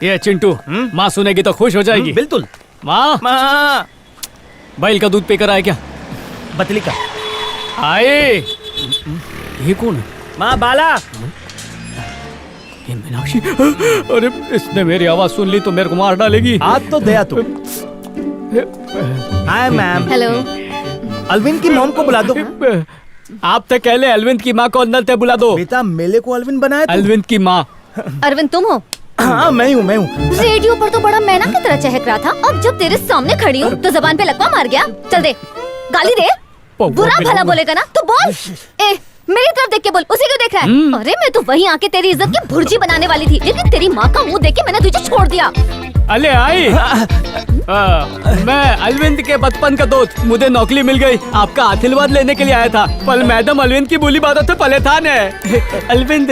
ये चिंटू, माँ सुनेगी तो खुश हो जाएगी। बिल्कुल। माँ, माँ, बैल का दूध पीकर आए क्या? बतली का। आए। ये कौन है? माँ बाला। ये मीनाक्षी। अरे इसने मेरी आवाज सुन ली तो मेरे को मार डालेगी। आज तो दया तू। Hi ma'am. हेलो। अलविन की मॉम को बुला दो। आप तो कहले अलविंद की माँ को अंदर ते बुला दो। बेटा मेले को अलविन बनाया तू? अलविंद की माँ। अरविंद तुम हो? हाँ मैं हूँ। रेडियो पर तो बड़ा मैना की तरह चहक रहा था, अब जब तेरे सामने खड़ी हूँ तो जबान पे लकवा मार गया। चल दे, गाली दे। बुरा भला बोलेगा ना तो बोल। ए, मेरी तरफ देख के बोल, उसे क्यों देख रहा है? अरे मैं तो वहीं आके तेरी इज्जत की भुर्जी बनाने वाली थी, लेकिन तेरी माँ का मुंह देख के मैंने तुझे छोड़ दिया। अले आई। मैं अलविंद के बचपन का दोस्त, मुझे नौकरी मिल गई। आपका आशीर्वाद लेने के लिए आया था, पर मैडम अलविंद की बोली बातों से पले था ने। अलविंद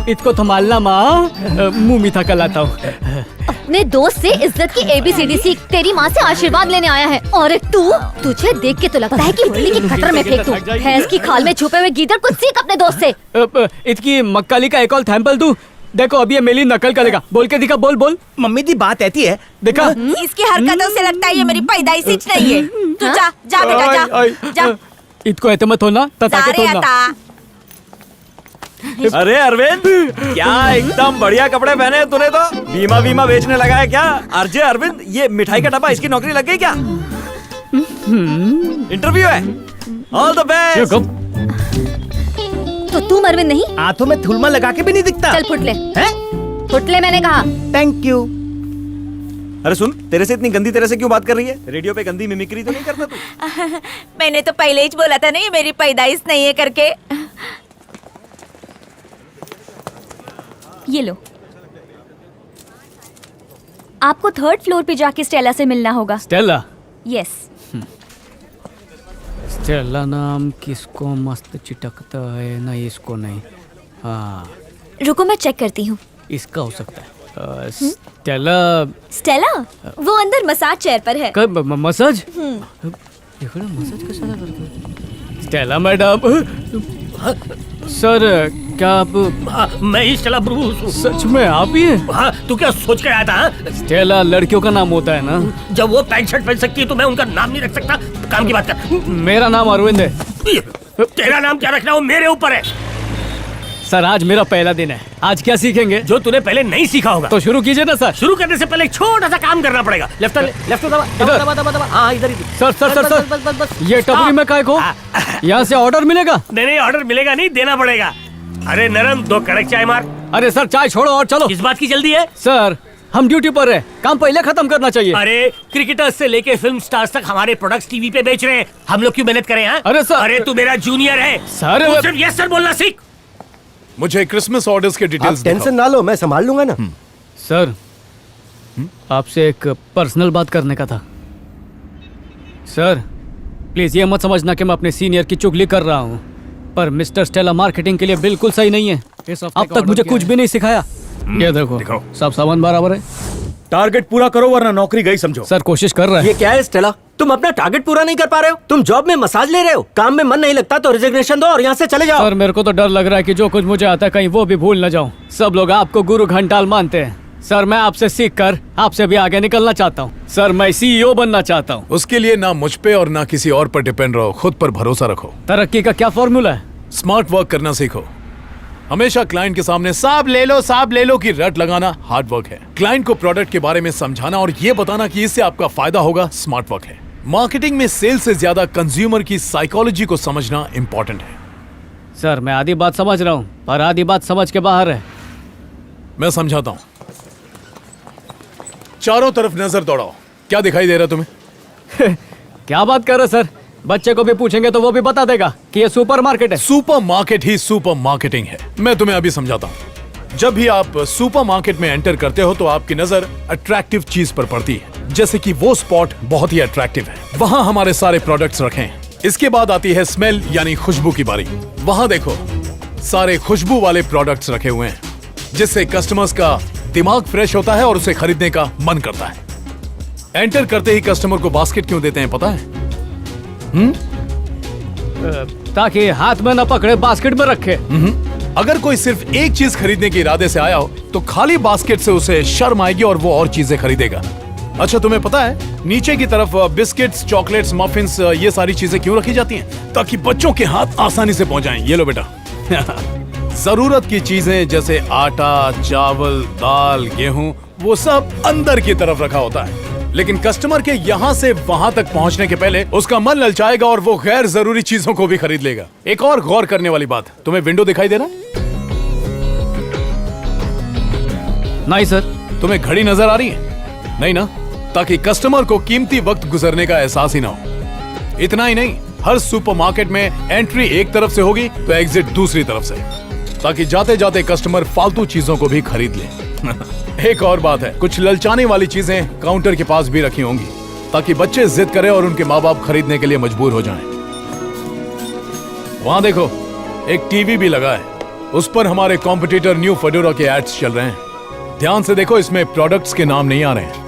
इसको संभालना माँ, मुंह मीठा कर लाता हूँ। अपने दोस्त से इज्जत की ABCD सीख, तेरी माँ से आशीर्वाद लेने आया है। और तू, तुझे देख के तो लगता है कि बिल्ली की खटर में फेंक दूं। भैंस की खाल में छुपे हुए गीदड़ को सीख अपने दोस्त से। इसकी मक्काली का एक और सैंपल दूं? देखो अभी ये मेरी नकल करेगा। बोल के दिखा, बोल बोल। मम्मी दी बात ऐसी है, देखा? इसकी हरकतों से लगता है ये मेरी पैदाइशी नहीं है। तू जा जा बेटा जा। इसको ऐसे मत होना, तता के तोड़ना। अरे अरविंद, क्या एकदम बढ़िया कपड़े पहने हैं तूने तो। बीमा बेचने लगा है क्या? आरजे अरविंद, ये मिठाई का डब्बा, इसकी नौकरी लग गई क्या? इंटरव्यू है। All the best. तो तुम अरविंद नहीं? हाथों में थुलमा लगा के भी नहीं दिखता। चल फुटले। हैं? फुटले मैंने कहा। Thank you. अरे सुन, तेरे से इतनी गंदी तरह से क्यों बात कर रही है? रेडियो पे गंदी मिमिक्री तो नहीं करता तू? मैंने तो पहले ही बोला था ना ये मेरी पैदाइश नहीं है करके। ये लो, आपको 3rd फ्लोर पे जाके स्टेला से मिलना होगा। स्टेला? यस। स्टेला नाम किसको मस्त चिटकता है ना, इसको नहीं। हाँ रुको मैं चेक करती हूँ। इसका हो सकता है। स्टेला। स्टेला वो अंदर मसाज चेयर पर है। कब मसाज? देखो ना मसाज कैसा करते हैं। Stella madam. सर क्या आप? मैं ही स्टेला ब्रूस हूँ। सच में आप ही हैं? हाँ, तू क्या सोच के आया था? स्टेला लड़कियों का नाम होता है ना? जब वो पैंट शर्ट पहन सकती है तो मैं उनका नाम नहीं रख सकता? काम की बात कर। मेरा नाम अरविंद है। तेरा नाम क्या रखना वो मेरे ऊपर है। सर आज मेरा पहला दिन है, आज क्या सीखेंगे? जो तूने पहले नहीं सीखा होगा। तो शुरू कीजिए ना सर। शुरू करने से पहले एक छोटा सा काम करना पड़ेगा। लेफ्ट दबा। हाँ इधर ही। सर सर सर सर, ये टपरी में काय को? यहाँ से ऑर्डर मिलेगा? नहीं ऑर्डर मिलेगा नहीं, देना पड़ेगा। अरे नरम, 2 कड़क चाय मार। अरे सर चाय छोड़ो और चलो। किस बात की जल्दी है? सर हम ड्यूटी पर है, काम पहले खत्म करना चाहिए। अरे क्रिकेटर्स से लेके फिल्म स्टार्स तक हमारे प्रोडक्ट्स टीवी पे बेच रहे हैं, हम लोग क्यों मेहनत करें? अरे सर। अरे तू मेरा जूनियर है सर। तू सिर्फ यस सर बोलना सीख। मुझे क्रिसमस ऑर्डर्स के डिटेल्स आप टेंशन ना लो, मैं संभाल लूंगा ना। सर आपसे एक पर्सनल बात करने का था। सर प्लीज ये मत समझना कि मैं अपने सीनियर की चुगली कर रहा हूँ, पर मिस्टर स्टेला मार्केटिंग के लिए बिल्कुल सही नहीं है। अब तक मुझे कुछ भी नहीं सिखाया। ये देखो सब सामान बराबर है। टारगेट पूरा करो वरना नौकरी गई समझो। सर कोशिश कर रहा है। ये क्या है स्टेला? तुम अपना टारगेट पूरा नहीं कर पा रहे हो? तुम जॉब में मसाज ले रहे हो, काम में मन नहीं लगता तो रिजिग्नेशन दो और यहाँ से चले जाओ। सर मेरे को तो डर लग रहा है कि जो कुछ मुझे आता है कहीं वो भी भूल न जाऊं। सब लोग आपको गुरु घंटाल मानते हैं। सर मैं आपसे सीख कर आपसे भी आगे निकलना चाहता हूँ। सर मैं CEO बनना चाहता हूँ। उसके लिए ना मुझ पे और ना किसी और पर डिपेंड रहो, खुद पर भरोसा रखो। तरक्की का क्या फॉर्मूला है? स्मार्ट वर्क करना सीखो। हमेशा क्लाइंट के सामने साहब ले लो की रट लगाना हार्ड वर्क है। क्लाइंट को प्रोडक्ट के बारे में समझाना और ये बताना कि इससे आपका फायदा होगा स्मार्ट वर्क है। मार्केटिंग में सेल से ज्यादा कंज्यूमर की साइकोलॉजी को समझना इंपॉर्टेंट है। सर मैं आधी बात समझ रहा हूँ पर आधी बात समझ के बाहर है। मैं समझाता हूँ। चारों तरफ नजर दौड़ाओ, क्या दिखाई दे रहा तुम्हें? क्या बात कर रहे सर? बच्चे को भी पूछेंगे तो वो भी बता देगा कि ये सुपरमार्केट है। सुपरमार्केट ही सुपर मार्केटिंग है। मैं तुम्हें अभी समझाता हूँ। जब भी आप सुपरमार्केट में एंटर करते हो तो आपकी नजर अट्रैक्टिव चीज पर पड़ती है, जैसे कि वो स्पॉट बहुत ही अट्रैक्टिव है, वहाँ हमारे सारे प्रोडक्ट्स रखे हैं। इसके बाद आती है स्मेल यानी खुशबू की बारी। वहाँ देखो सारे खुशबू वाले प्रोडक्ट्स रखे हुए हैं, जिससे कस्टमर्स का दिमाग फ्रेश होता है और उसे खरीदने का मन करता है। एंटर करते ही कस्टमर को बास्केट क्यों देते हैं पता है? ताकि हाथ में न पकड़े, बास्केट में रखे। अगर कोई सिर्फ एक चीज खरीदने के इरादे से आया हो तो खाली बास्केट से उसे शर्म आएगी और वो और चीजें खरीदेगा। अच्छा, तुम्हें पता है नीचे की तरफ बिस्किट्स, चॉकलेट्स, मफिन्स, ये सारी चीजें क्यों रखी जाती हैं? ताकि बच्चों के हाथ आसानी से पहुंच जाएं। ये लो बेटा। जरूरत की चीजें जैसे आटा, चावल, दाल, गेहूं, वो सब अंदर की तरफ रखा होता है, लेकिन कस्टमर के यहाँ से वहाँ तक पहुँचने के पहले उसका मन ललचाएगा और वो गैर जरूरी चीजों को भी खरीद लेगा। एक और गौर करने वाली बात, तुम्हें विंडो दिखाई दे रहा है? नहीं सर। तुम्हें घड़ी नजर आ रही है? नहीं ना? ताकि कस्टमर को कीमती वक्त गुजरने का एहसास ही ना हो। इतना ही नहीं, हर सुपरमार्केट में एंट्री एक तरफ से होगी तो एग्जिट दूसरी तरफ से, ताकि जाते जाते कस्टमर फालतू चीजों को भी खरीद ले। एक और बात है, कुछ ललचाने वाली चीजें काउंटर के पास भी रखी होंगी ताकि बच्चे जिद करें और उनके माँ बाप खरीदने के लिए मजबूर हो जाएं। वहां देखो, एक टीवी भी लगा है, उस पर हमारे कॉम्पिटिटर न्यू फेडोरा के एड्स चल रहे हैं। ध्यान से देखो, इसमें प्रोडक्ट्स के नाम नहीं आ रहे हैं।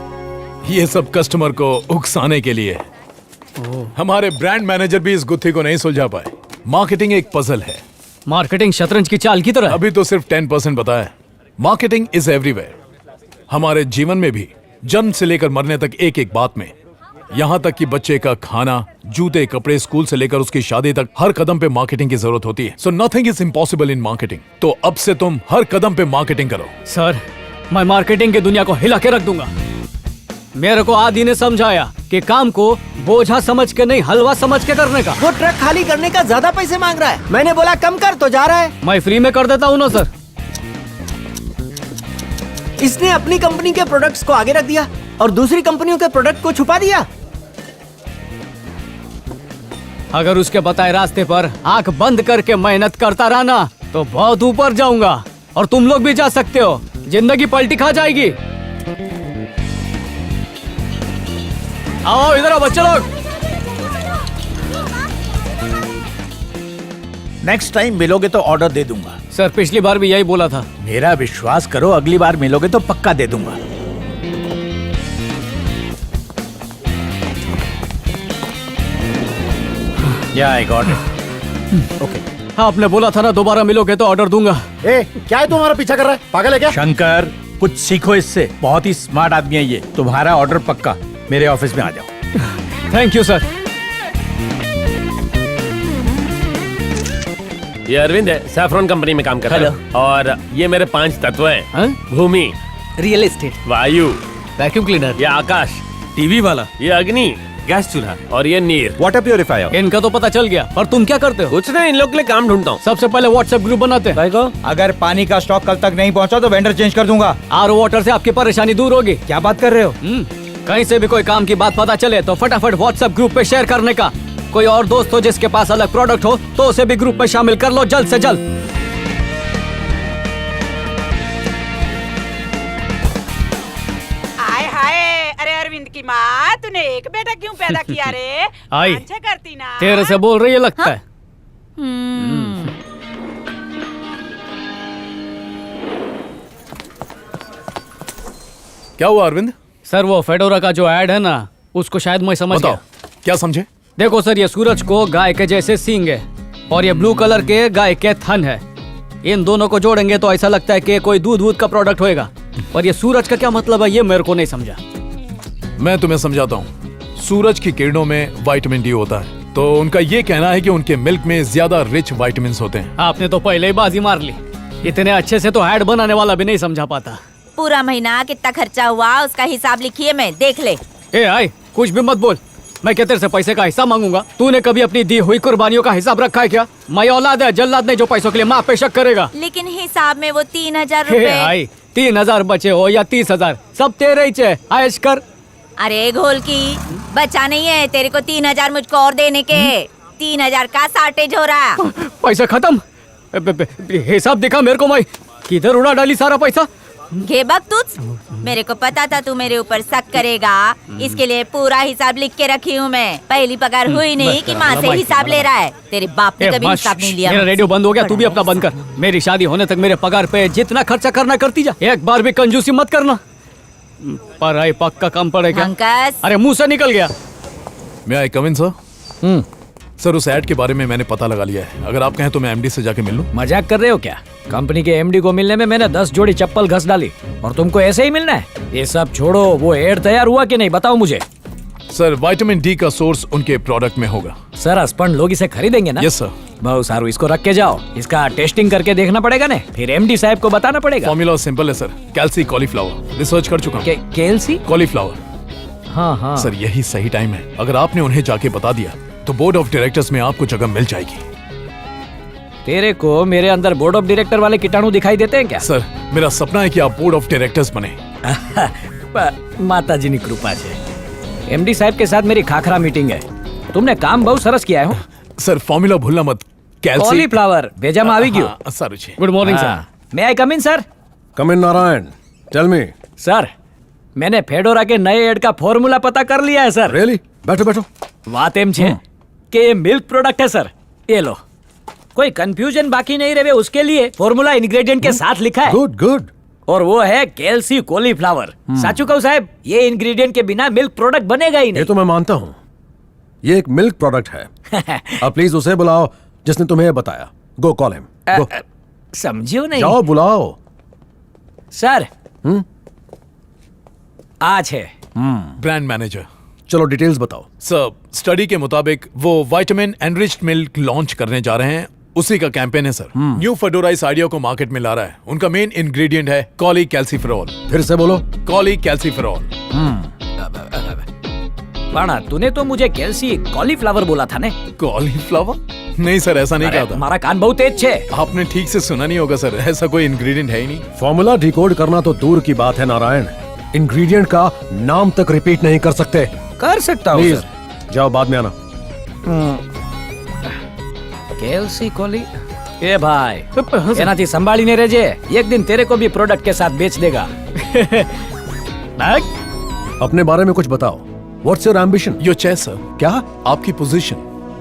ये सब कस्टमर को उकसाने के लिए है। हमारे ब्रांड मैनेजर भी इस गुत्थी को नहीं सुलझा पाए। मार्केटिंग एक पजल है। मार्केटिंग शतरंज की चाल की तरह है। अभी तो सिर्फ 10% बताया। Marketing is everywhere. हमारे जीवन में भी, जन्म से लेकर मरने तक एक एक बात में, यहाँ तक कि बच्चे का खाना, जूते, कपड़े, स्कूल से लेकर उसकी शादी तक, हर कदम पे मार्केटिंग की जरूरत होती है। So nothing is impossible in marketing. तो अब से तुम हर कदम पे मार्केटिंग करो। सर, मैं मार्केटिंग की दुनिया को हिला के रख दूंगा। मेरे को आदि ने समझाया कि काम को बोझा समझ के नहीं, हलवा समझ के करने का। वो ट्रक खाली करने का ज्यादा पैसे मांग रहा है। मैंने बोला कम कर तो जा रहा है। मैं फ्री में कर देता हूँ ना सर। इसने अपनी कंपनी के प्रोडक्ट्स को आगे रख दिया और दूसरी कंपनियों के प्रोडक्ट को छुपा दिया। अगर उसके बताए रास्ते पर आंख बंद करके मेहनत करता रहा ना तो बहुत ऊपर जाऊंगा, और तुम लोग भी जा सकते हो। जिंदगी पलटी खा जाएगी। आओ इधर आओ बच्चे लोग। नेक्स्ट टाइम मिलोगे तो ऑर्डर दे दूंगा। सर, पिछली बार भी यही बोला था। मेरा विश्वास करो, अगली बार मिलोगे तो पक्का दे दूंगा। या आई गॉट इट। ओके। आपने बोला था ना दोबारा मिलोगे तो ऑर्डर दूंगा। ए, क्या है तुम्हारा पीछा कर रहा है? पागल है क्या? शंकर, कुछ सीखो इससे। बहुत ही स्मार्ट आदमी है ये। तुम्हारा ऑर्डर पक्का। मेरे ऑफिस में आ जाओ। Thank you sir. ये अरविंद है, सैफरॉन कंपनी में काम करता है। और ये मेरे 5 तत्व हैं। हाँ? भूमि, रियल एस्टेट, वायु, वैक्यूम क्लीनर, ये आकाश, टीवी वाला, ये अग्नि, गैस चूल्हा और ये नीर। Water purifier. इनका तो पता चल गया, पर तुम क्या करते हो? कुछ नहीं, इन लोग के लिए काम ढूंढता हूँ। सबसे पहले व्हाट्सएप ग्रुप बनाते हैं। अगर पानी का स्टॉक कल तक नहीं पहुंचा तो वेंडर चेंज कर दूंगा। आरओ वाटर से आपकी परेशानी दूर होगी। क्या बात कर रहे हो? कहीं से भी कोई काम की बात पता चले तो फटाफट व्हाट्सएप ग्रुप पे शेयर करने का। कोई और दोस्त हो जिसके पास अलग प्रोडक्ट हो तो उसे भी ग्रुप में शामिल कर लो जल्द से जल्द। हाय हाय, अरे अरविंद की माँ, तूने एक बेटा क्यों पैदा किया रे? आई, अच्छा करती ना। तेरे से बोल रही है लगता है। क्या हुआ अरविंद? सर, वो फेडोरा का जो ऐड है ना, उसको शायद मैं समझ बताओ, गया। क्या समझे? देखो सर, ये सूरज को गाय के जैसे सींग है और ये ब्लू कलर के गाय के थन है। इन दोनों को जोड़ेंगे तो ऐसा लगता है कि कोई दूध का प्रोडक्ट होएगा। पर ये सूरज का क्या मतलब है, ये मेरे को नहीं समझा। मैं तुम्हें समझाता हूँ। सूरज की किरणों में विटामिन डी होता है, तो उनका ये कहना है कि उनके मिल्क में ज्यादा रिच विटामिन होते हैं। आपने तो पहले ही बाजी मार ली। इतने अच्छे से तो ऐड बनाने वाला भी नहीं समझा पाता। पूरा महीना कितना खर्चा हुआ उसका हिसाब लिखिए, मैं देख ले। ए आई, कुछ भी मत बोल। मैं क्या तेरे से पैसे का हिसाब मांगूंगा? तूने कभी अपनी दी हुई कुर्बानियों का हिसाब रखा है क्या? मैं औलाद है, जल्लाद नहीं जो पैसों के लिए माँ पे शक करेगा। लेकिन हिसाब में वो 3000 हे रुपए। आई, 3000 बचे हो या 30,000, सब तेरे ही चे। आयश कर। अरे घोल की, बचा नहीं है तेरे को 3000 मुझको और देने के। 3000 का शॉर्टेज हो रहा। पैसा खत्म। हिसाब दिखा मेरे को। मैं किधर उड़ा डाली सारा पैसा? घेबक तुझ, मेरे को पता था तू मेरे ऊपर शक करेगा, इसके लिए पूरा हिसाब लिख के रखी हूँ मैं। पहली पगार हुई नहीं कि माँ से हिसाब ले रहा है। तेरे बाप ने कभी हिसाब नहीं लिया। मेरा रेडियो बंद हो गया, तू भी अपना बंद कर। मेरी शादी होने तक मेरे पगार पे जितना खर्चा करना करती जा, एक बार भी कंजूसी मत करना। पर आई पक्का कम पड़ेगा। अंकस, अरे मुंह से निकल गया। मैं आई कम इन सर? सर उस ऐड के बारे में मैंने पता लगा लिया है। अगर आप कहें तो मैं एमडी से जाके मिल लूं। मजाक कर रहे हो क्या? कंपनी के एमडी को मिलने में मैंने 10 जोड़ी चप्पल घस डाली और तुमको ऐसे ही मिलना है? ये सब छोड़ो, वो एड तैयार हुआ कि नहीं बताओ मुझे। सर विटामिन डी का सोर्स उनके प्रोडक्ट में होगा। सर हस्बैंड लोग इसे खरीदेंगे ना? Yes sir. बहुत सारू, इसको रख के जाओ, इसका टेस्टिंग करके देखना पड़ेगा ना, फिर एमडी साहब को बताना पड़ेगा। फॉर्मूला सिंपल है सर, कैल्सी कॉलीफ्लावर, रिसर्च कर चुका हूं। KLC cauliflower. हाँ हाँ सर यही सही टाइम है, अगर आपने उन्हें जाके बता दिया तो बोर्ड ऑफ डायरेक्टर्स में आपको जगह मिल जाएगी। तेरे को मेरे अंदर बोर्ड ऑफ डायरेक्टर वाले कीटाणु दिखाई देते हैं क्या? सर मेरा सपना है कि आप बोर्ड ऑफ डायरेक्टर्स बने। माता जी की कृपा से। एमडी साहब के साथ मेरी खाखरा मीटिंग है। तुमने काम बहुत सरस किया है। सर फॉर्मूला भूलना मत। कैल्सी कॉलीफ्लावर भेजा में આવી ગયું। Sir Ruchi. Good morning sir. May I come in sir? Come in Narayan, tell me. Sir मैंने फेडोरा के नए एड का फॉर्मूला पता कर लिया है सर। रियली? बैठो बैठो। बात एम छे कि ये मिल्क प्रोडक्ट है सर, ये लो। कोई कंफ्यूजन बाकी नहीं रहे उसके लिए फॉर्मूला इंग्रेडिएंट के साथ लिखा है। Good good. और वो है कैल्सी कॉलीफ्लावर। साचू कहूं साहब, ये इंग्रेडिएंट के बिना मिल्क प्रोडक्ट बनेगा ही ये नहीं। तो मैं मानता हूँ, ये एक मिल्क प्रोडक्ट है। अब प्लीज उसे बुलाओ जिसने तुम्हें ये बताया। गो कॉल हिम। गो। समझियो नहीं? जाओ बुलाओ। सर आज है ब्रांड मैनेजर। चलो डिटेल्स बताओ। सर स्टडी के मुताबिक वो विटामिन एनरिच्ड मिल्क लॉन्च करने जा रहे हैं, उसी का कैंपेन है सर। न्यू फेडोरा इस आइडिया को मार्केट में ला रहा है। उनका मेन इंग्रेडिएंट है कॉली कैल्सीफेरॉल। फिर से बोलो। कॉली कैल्सीफेरॉल। पाना तूने तो मुझे कैल्सी कॉलीफ्लावर बोला था ने? कॉलीफ्लावर? नहीं सर ऐसा नहीं कहा था। हमारा कान बहुत तेज है। आपने ठीक से सुना नहीं होगा सर, ऐसा कोई इंग्रेडिएंट है ही नहीं। फॉर्मूला डिकोड करना तो दूर की बात है नारायण, इंग्रेडिएंट का नाम तक रिपीट नहीं कर सकते। कर सकता हूँ प्लीज सर। जाओ बाद में आना। कैल्सी कॉली। ए भाई एनाથી संभाळीने રહેજે, एक दिन तेरे को भी प्रोडक्ट के साथ बेच देगा। अपने बारे में कुछ बताओ। What's your ambition? Your chess sir. क्या? आपकी पोजीशन।